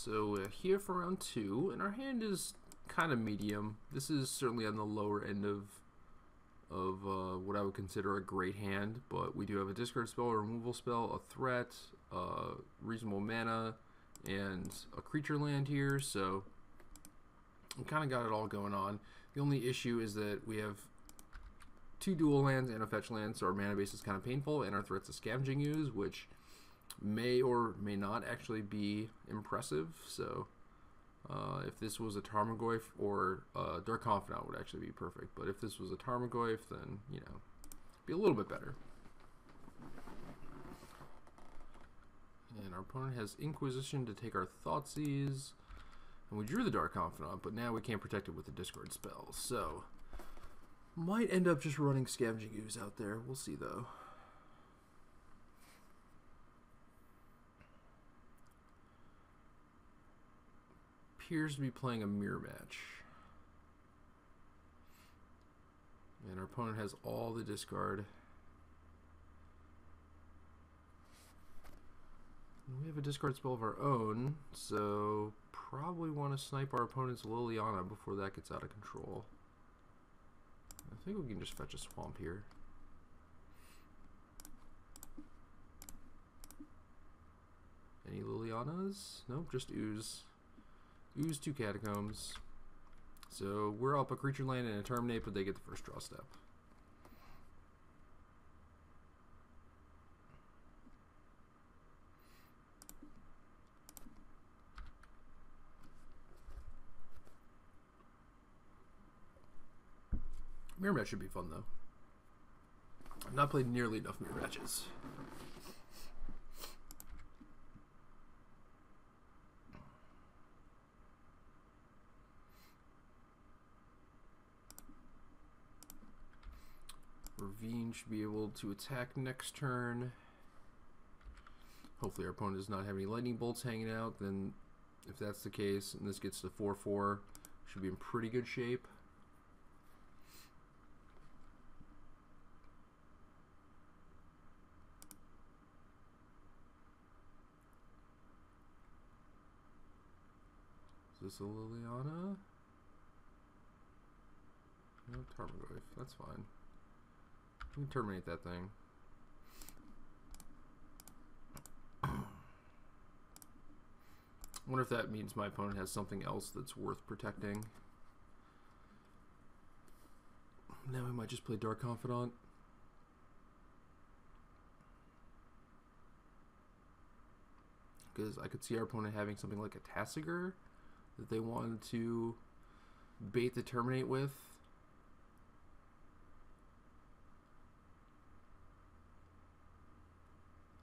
So here for round 2, and our hand is kind of medium. This is certainly on the lower end of what I would consider a great hand, but we do have a discard spell, a removal spell, a threat, reasonable mana, and a creature land here, so we kind of got it all going on. The only issue is that we have 2 dual lands and a fetch land, so our mana base is kind of painful, and our threat's a Scavenging Ooze, which may or may not actually be impressive. So if this was a Tarmogoyf or Dark Confidant would actually be perfect, but if this was a Tarmogoyf, then, you know, be a little bit better. And our opponent has Inquisition to take our Thoughtseize, and we drew the Dark Confidant, but now we can't protect it with the discard spell, so might end up just running Scavenging Ooze out there. We'll see though. Appears to be playing a mirror match. And our opponent has all the discard. And we have a discard spell of our own, so probably want to snipe our opponent's Liliana before that gets out of control. I think we can just fetch a swamp here. Any Lilianas? Nope, just Ooze. Ooze 2 Catacombs. So we're up a creature land and a terminate, but they get the first draw step. Mirror match should be fun though. I've not played nearly enough mirror matches. Ravine should be able to attack next turn. Hopefully our opponent does not have any lightning bolts hanging out. Then if that's the case and this gets to 4/4, should be in pretty good shape. Is this a Liliana? No, Tarmogoyf. That's fine. We can terminate that thing. I wonder if that means my opponent has something else that's worth protecting. Now we might just play Dark Confidant. Because I could see our opponent having something like a Tasigur that they wanted to bait the terminate with.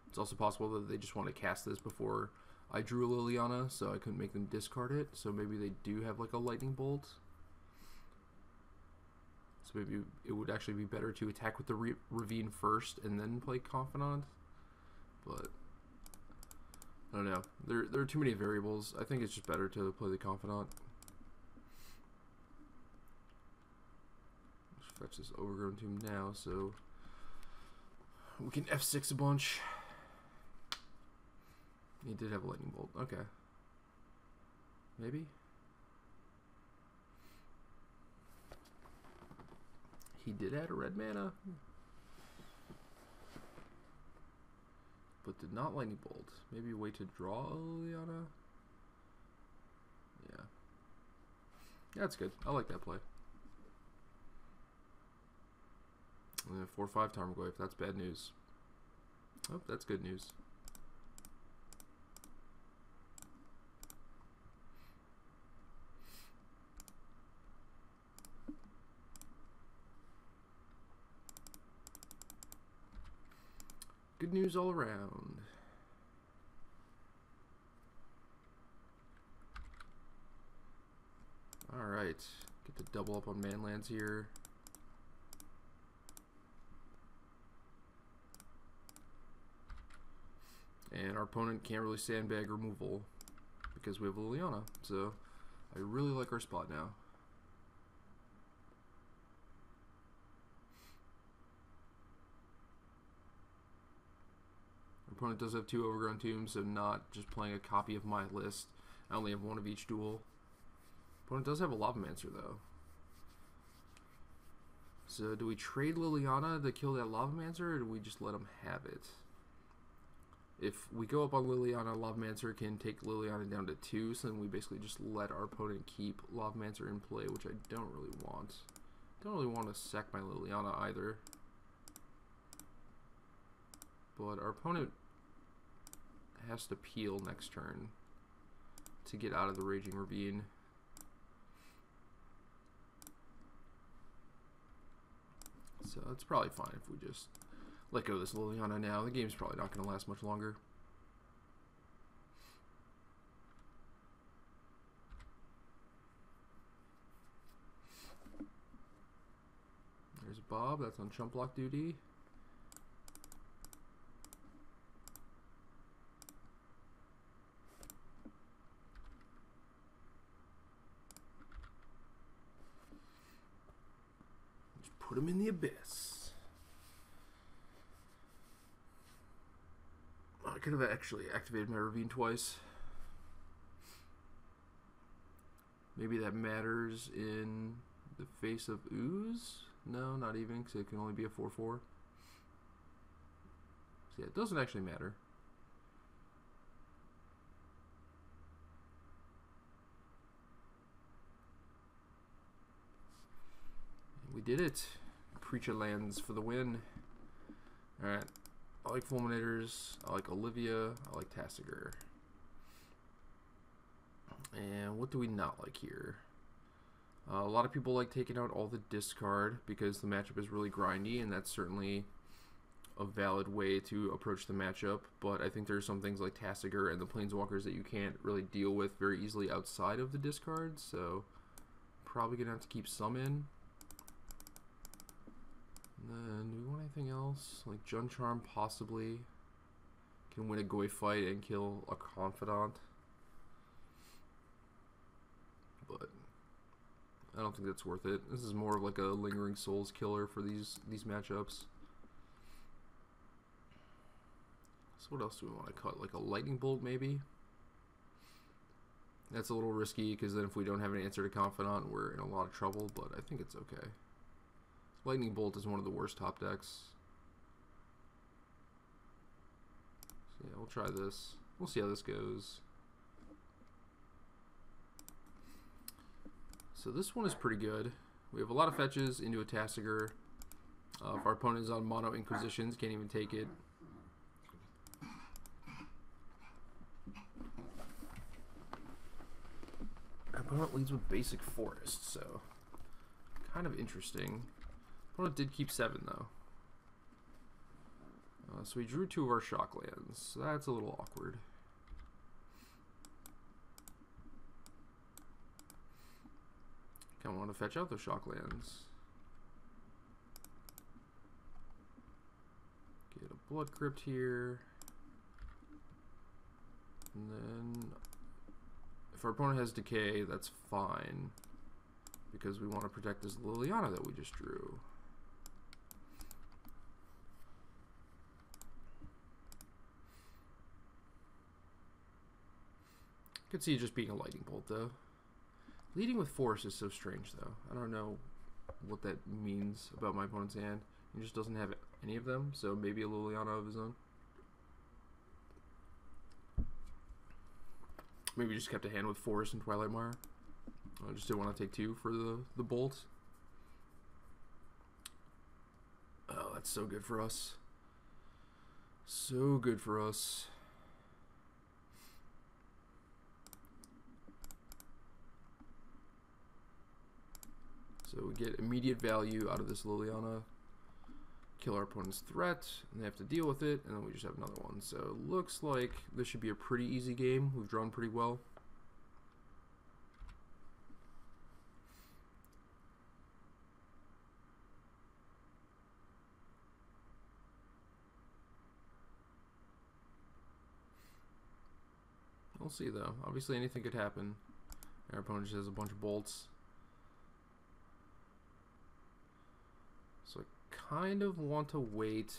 It's also possible that they just want to cast this before I drew Liliana, so I couldn't make them discard it. So maybe they do have like a lightning bolt. So maybe it would actually be better to attack with the Ravine first and then play Confidant. But I don't know. There are too many variables. I think it's just better to play the Confidant. Let's fetch this Overgrown Tomb now, so we can F6 a bunch. He did have a lightning bolt. Okay. Maybe? He did add a red mana. But did not lightning bolt. Maybe a way to draw a Liliana? Yeah. Yeah, that's good. I like that play. And then 4/5 Tarmogoyf. That's bad news. Oh, that's good news. Good news all around. Alright, get to double up on manlands here. And our opponent can't really sandbag removal because we have Liliana. So I really like our spot now. Our opponent does have 2 Overgrown Tombs, so not just playing a copy of my list. I only have one of each duel. Opponent does have a Lavamancer though. So do we trade Liliana to kill that Lavamancer, or do we just let him have it? If we go up on Liliana, Lavamancer can take Liliana down to 2, so then we basically just let our opponent keep Lavamancer in play, which I don't really want. Don't really want to sack my Liliana either. But our opponent has to peel next turn to get out of the Raging Ravine. So that's probably fine if we just let go of this Liliana now. The game's probably not going to last much longer. There's Bob. That's on chump block duty. Just put him in the abyss. I could have actually activated my Ravine twice. Maybe that matters in the face of Ooze? No, not even, because it can only be a 4/4. So yeah, it doesn't actually matter. And we did it. Creature lands for the win. Alright. I like Fulminators, I like Olivia, I like Tasigur. And what do we not like here? A lot of people like taking out all the discard because the matchup is really grindy, and that's certainly a valid way to approach the matchup. But I think there are some things like Tasigur and the Planeswalkers that you can't really deal with very easily outside of the discard, so probably going to have to keep some in. And then, do we want anything else? Like Jun Charm possibly can win a Goy fight and kill a Confidant. But I don't think that's worth it. This is more of like a Lingering Souls killer for these matchups. So what else do we want to cut? Like a Lightning Bolt maybe? That's a little risky because then if we don't have an answer to Confidant, we're in a lot of trouble, but I think it's okay. Lightning Bolt is one of the worst top decks. So yeah, we'll try this. We'll see how this goes. So this one is pretty good. We have a lot of fetches into a Tasigur. If our opponent is on Mono Inquisitions, can't even take it. Our opponent leads with Basic Forest, so kind of interesting. Opponent did keep 7 though. So we drew 2 of our Shocklands. So that's a little awkward. Kind of want to fetch out those Shocklands. Get a Blood Crypt here. And then if our opponent has Decay, that's fine, because we want to protect this Liliana that we just drew. Could see it just being a Lightning Bolt though. Leading with Force is so strange though. I don't know what that means about my opponent's hand. He just doesn't have any of them, so maybe a Liliana of his own. Maybe just kept a hand with Force and Twilight Mire. I just didn't want to take 2 for the bolt. Oh, that's so good for us. So good for us. So we get immediate value out of this Liliana, kill our opponent's threat, and they have to deal with it, and then we just have another one. So it looks like this should be a pretty easy game. We've drawn pretty well. We'll see though. Obviously anything could happen. Our opponent just has a bunch of bolts. So I kind of want to wait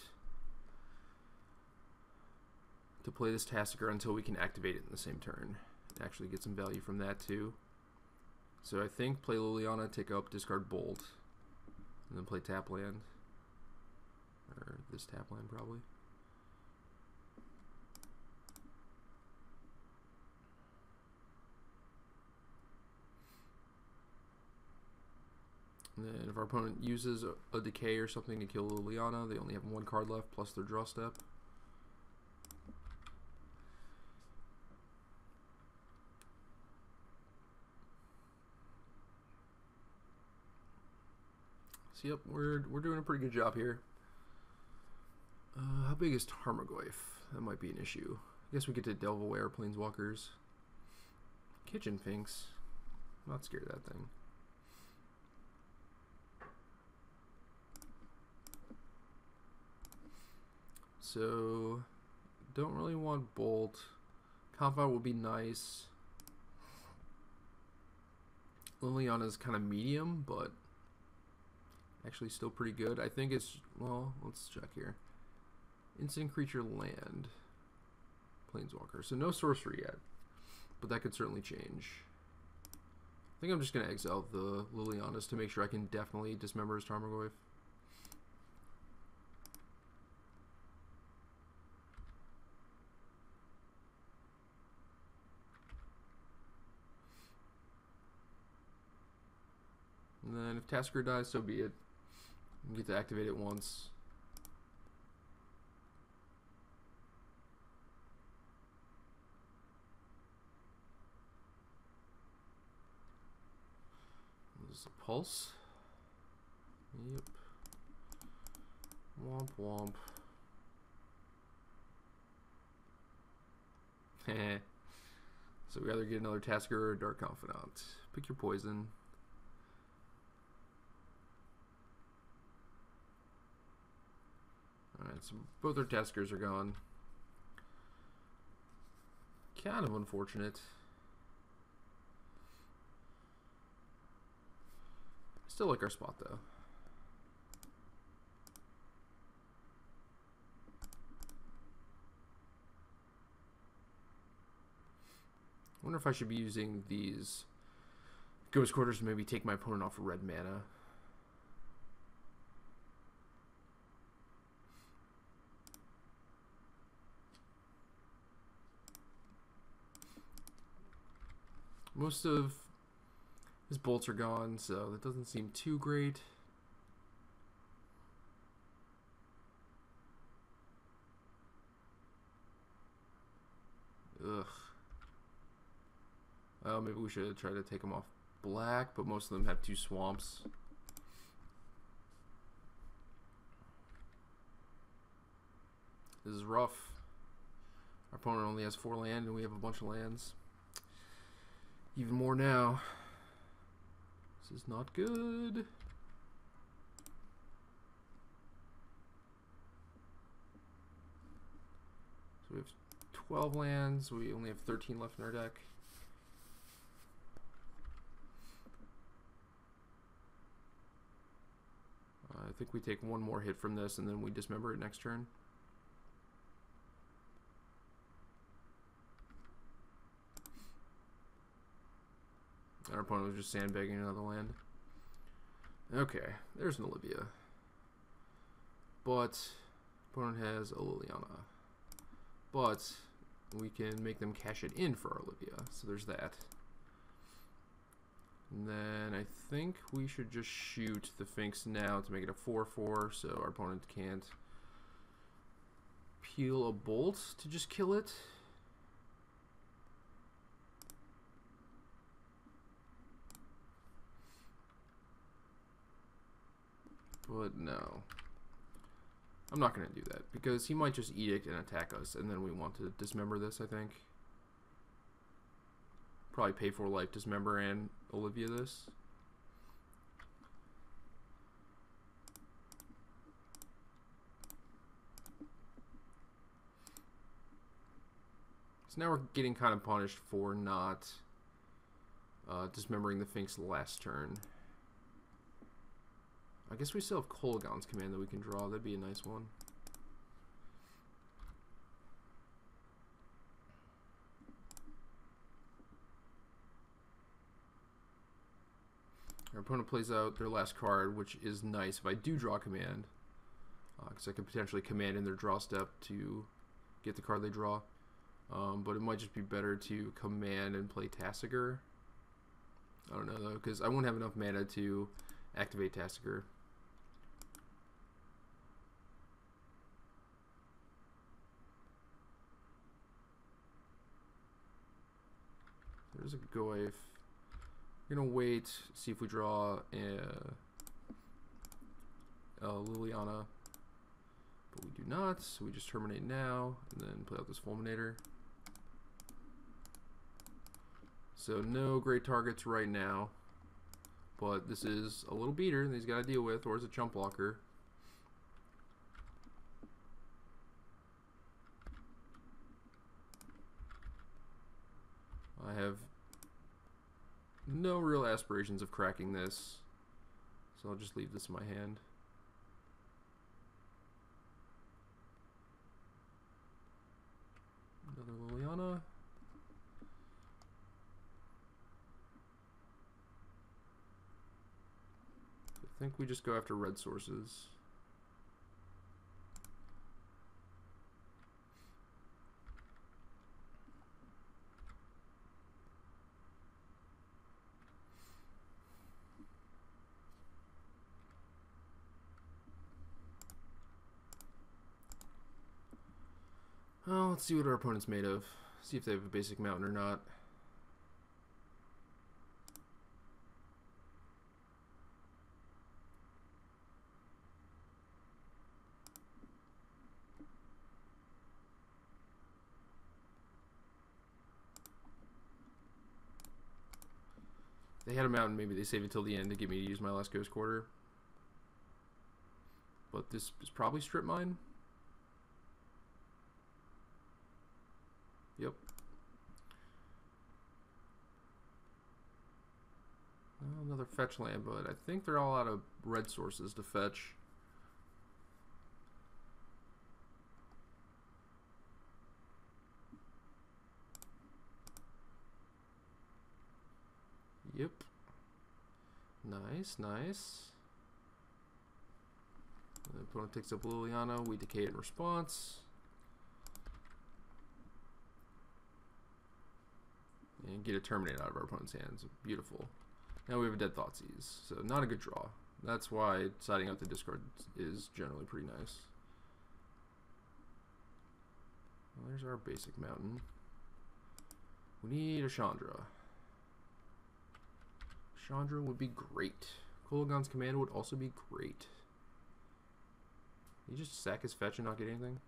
to play this Tasigur until we can activate it in the same turn. actually get some value from that too. So I think play Liliana, take up, discard Bolt, and then play tap land. Or this tap land probably. And then if our opponent uses a decay or something to kill Liliana, they only have one card left plus their draw step. So yep, we're doing a pretty good job here. How big is Tarmogoyf? That might be an issue. I guess we get to delve away our Planeswalkers. Kitchen Finks. I'm not scared of that thing. So, don't really want Bolt. Confidant would be nice. Liliana's kind of medium, but actually still pretty good. I think it's, well, let's check here. Instant creature land. Planeswalker. So no sorcery yet, but that could certainly change. I think I'm just going to exile the Lilianas to make sure I can definitely dismember his Tarmogoyf. And then if Tasker dies, so be it. You get to activate it once. This is a pulse. Yep. Womp womp. So we either get another Tasker or a Dark Confidant. Pick your poison. Alright, so both our Taskers are gone. Kind of unfortunate. Still like our spot though. I wonder if I should be using these Ghost Quarters to maybe take my opponent off of red mana. Most of his bolts are gone, so that doesn't seem too great. Ugh. Oh, maybe we should try to take him off black, but most of them have 2 swamps. This is rough. Our opponent only has 4 land, and we have a bunch of lands. Even more now. This is not good. So we have 12 lands. We only have 13 left in our deck. I think we take one more hit from this and then we dismember it next turn. Our opponent was just sandbagging another land. Okay, there's an Olivia. But opponent has a Liliana. But we can make them cash it in for our Olivia. So there's that. And then I think we should just shoot the Finks now to make it a 4/4 so our opponent can't peel a bolt to just kill it. But no. I'm not going to do that because he might just edict and attack us and then we want to dismember this, I think. Probably pay for life, dismember, and Olivia this. So now we're getting kind of punished for not dismembering the Finks last turn. I guess we still have Kolaghan's Command that we can draw. That'd be a nice one. Our opponent plays out their last card, which is nice if I do draw command, because I could potentially command in their draw step to get the card they draw. But it might just be better to command and play Tasigur. I don't know though, because I won't have enough mana to activate Tasigur. There's a Goif. We're gonna wait, see if we draw Liliana, but we do not, so we just terminate now and then play out this Fulminator. So no great targets right now, but this is a little beater that he's got to deal with, or is a chump blocker. I have no real aspirations of cracking this, so I'll just leave this in my hand. Another Liliana. I think we just go after red sources. Well, let's see what our opponent's made of. See if they have a basic mountain or not. They had a mountain, maybe they save it till the end to get me to use my last Ghost Quarter. But this is probably Strip Mine. Yep. Well, another fetch land, but I think they're all out of red sources to fetch. Yep. Nice, nice. The opponent takes up Liliana. We decay in response. And get a Terminate out of our opponent's hands. Beautiful. Now we have a Dead Thoughtseize. So not a good draw. That's why siding out the discard is generally pretty nice. Well, there's our basic mountain. We need a Chandra. Chandra would be great. Kolagon's command would also be great. You just sack his fetch and not get anything?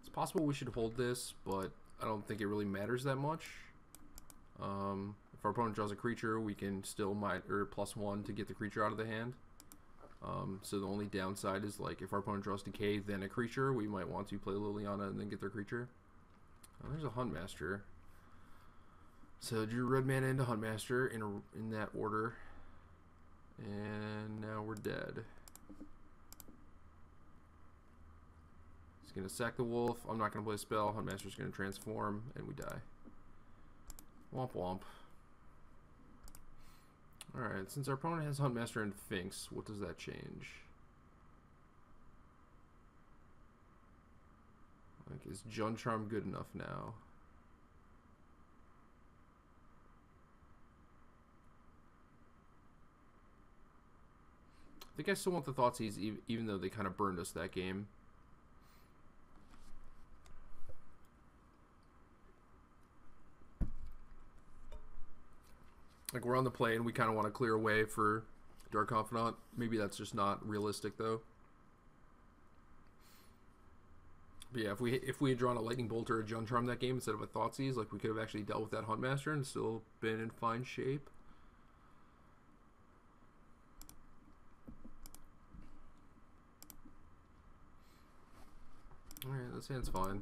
It's possible we should hold this, but I don't think it really matters that much. If our opponent draws a creature, we can still +1 to get the creature out of the hand. So the only downside is, like, if our opponent draws Decay, then a creature, we might want to play Liliana and then get their creature. Oh, there's a Huntmaster. So drew red mana into Huntmaster in that order. And now we're dead. He's going to sack the wolf. I'm not going to play a spell. Huntmaster's going to transform, and we die. Womp womp. Alright, since our opponent has Huntmaster and Finks, what does that change? Like, is Jund Charm good enough now? I think I still want the Thoughtseize, even though they kind of burned us that game. Like, we're on the play and we kind of want to clear away for Dark Confidant. Maybe that's just not realistic, though. But yeah, if we had drawn a Lightning Bolt or a Jund Charm that game instead of a Thoughtseize, like, we could have actually dealt with that Huntmaster and still been in fine shape. Alright, this hand's fine.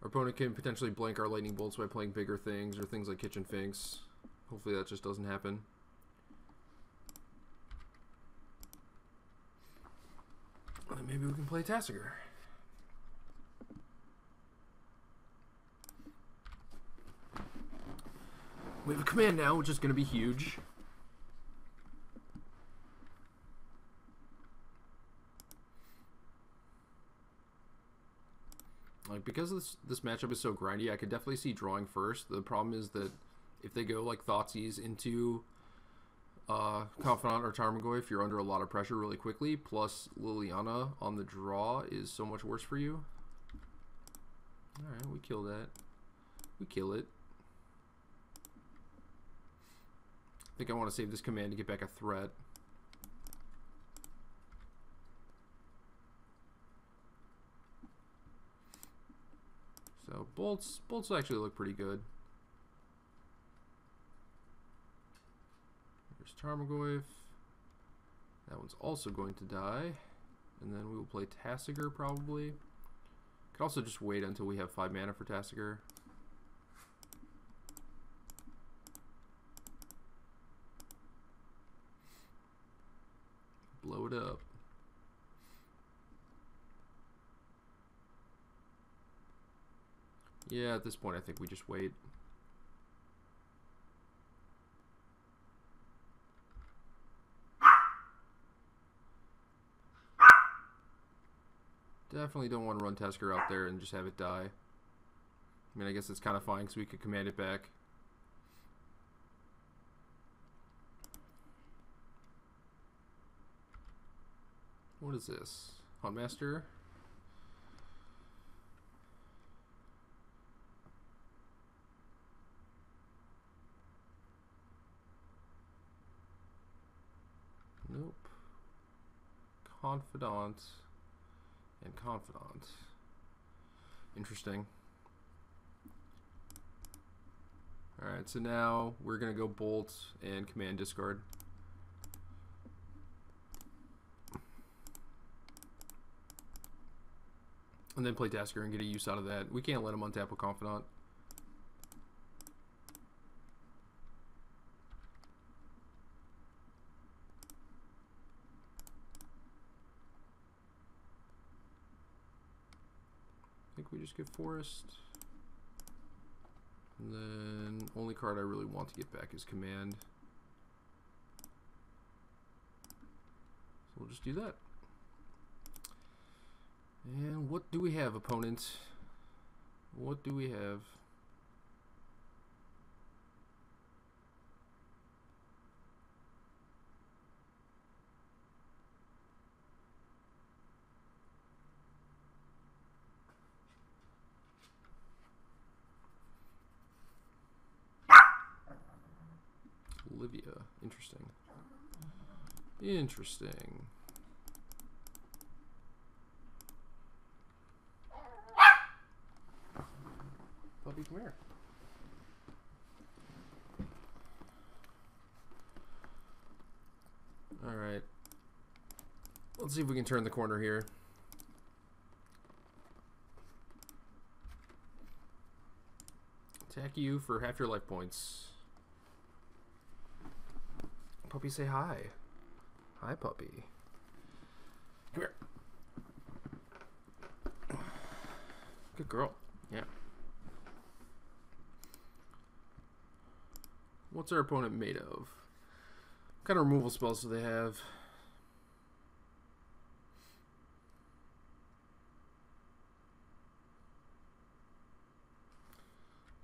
Our opponent can potentially blank our Lightning Bolts by playing bigger things, or things like Kitchen Finks. Hopefully that just doesn't happen. And maybe we can play Tassiger. We have a command now, which is going to be huge. Like, because this matchup is so grindy, I could definitely see drawing first. The problem is that if they go like Thoughtseize into Confidant or Tarmogoyf, you're under a lot of pressure really quickly. Plus, Liliana on the draw is so much worse for you. Alright, we kill that. We kill it. I think I want to save this command to get back a threat. So bolts actually look pretty good. Here's Tarmogoyf. That one's also going to die. And then we will play Tassiger probably. Could also just wait until we have 5 mana for Tassiger. Blow it up. Yeah, at this point I think we just wait. Definitely don't want to run Tasker out there and just have it die. I mean, I guess it's kind of fine because we could command it back. What is this? Huntmaster? Nope. Confidant and Confidant. Interesting. Alright, so now we're going to go Bolt and Command Discard. And then play Tasker and get a use out of that. We can't let him untap a Confidant. I think we just get Forest. And then only card I really want to get back is Command. So we'll just do that. And what do we have, opponent? What do we have? Olivia. Interesting. Interesting. Puppy, come here. Alright. Let's see if we can turn the corner here. Attack you for half your life points. Puppy, say hi. Hi, puppy. Come here. Good girl. Yeah. What's our opponent made of? What kind of removal spells do they have?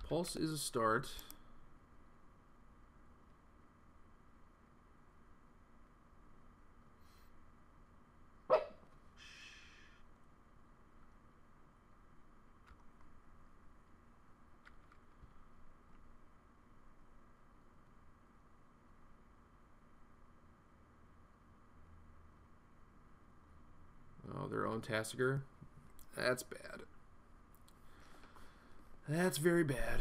Pulse is a start. Oh, their own Tassiger? That's bad. That's very bad.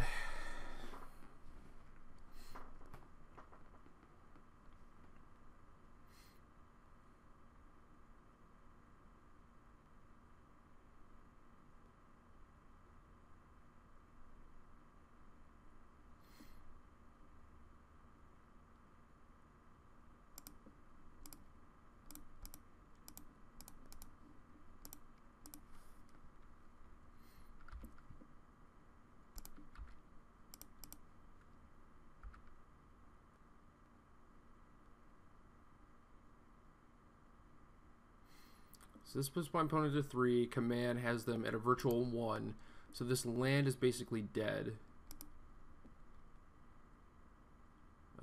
So this puts my opponent to 3. Command has them at a virtual 1. So this land is basically dead.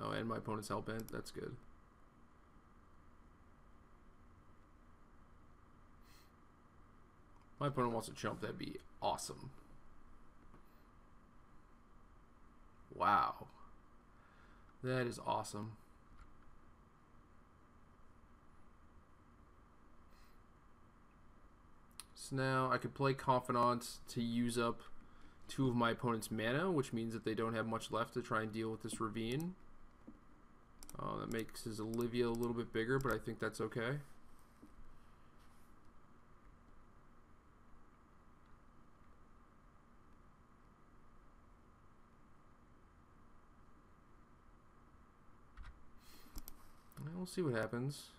Oh, and my opponent's hellbent. That's good. My opponent wants to chump. That'd be awesome. Wow. That is awesome. So now I could play Confidant to use up 2 of my opponent's mana, which means that they don't have much left to try and deal with this Ravine. That makes his Olivia a little bit bigger, but I think that's okay. We'll see what happens.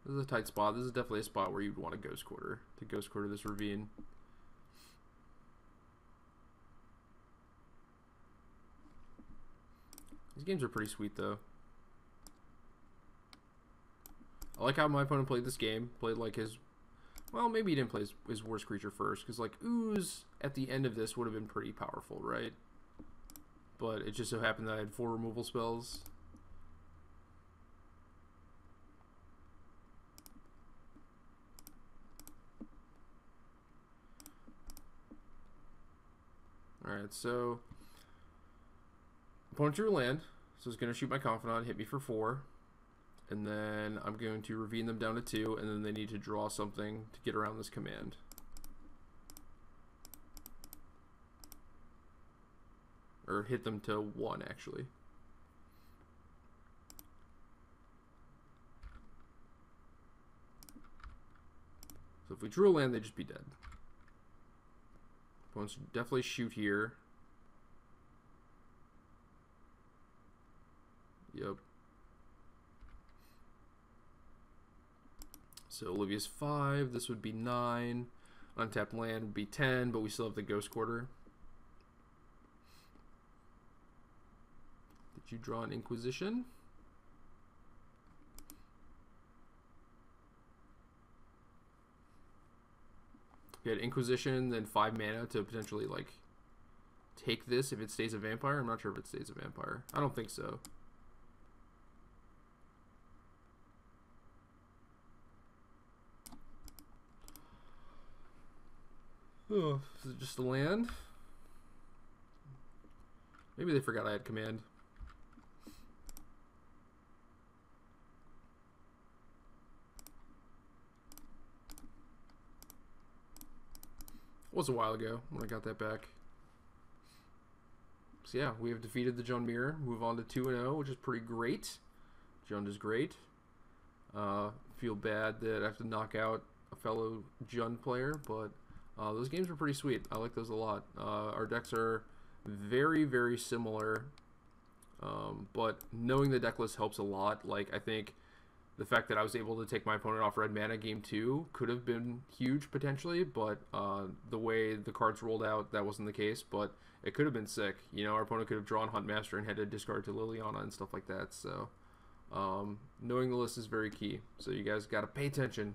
This is a tight spot. This is definitely a spot where you'd want to Ghost Quarter this Ravine. These games are pretty sweet, though. I like how my opponent played this game. Played like his... Well, maybe he didn't play his worst creature first, because like Ooze at the end of this would have been pretty powerful, right? But it just so happened that I had 4 removal spells. Alright, so opponent drew a land, so it's going to shoot my Confidant, hit me for 4. And then I'm going to Ravine them down to 2, and then they need to draw something to get around this command. Or hit them to 1, actually. So if we drew a land, they'd just be dead. Opponents should definitely shoot here. Yep. So Olivia's 5, this would be 9. Untapped land would be 10, but we still have the Ghost Quarter. Did you draw an Inquisition? You had Inquisition, then 5 mana to potentially, like, take this if it stays a vampire. I'm not sure if it stays a vampire. I don't think so. Oh, is it just a land? Maybe they forgot I had command. It was a while ago when I got that back. So yeah, we have defeated the Jund Mirror. Move on to 2-0, which is pretty great. Jund is great. Feel bad that I have to knock out a fellow Jund player, but those games are pretty sweet. I like those a lot. Our decks are very, very similar, but knowing the deck list helps a lot. Like, I think the fact that I was able to take my opponent off red mana game 2 could have been huge potentially, but the way the cards rolled out, that wasn't the case. But it could have been sick. You know, our opponent could have drawn Huntmaster and had to discard to Liliana and stuff like that. So knowing the list is very key. So you guys got to pay attention.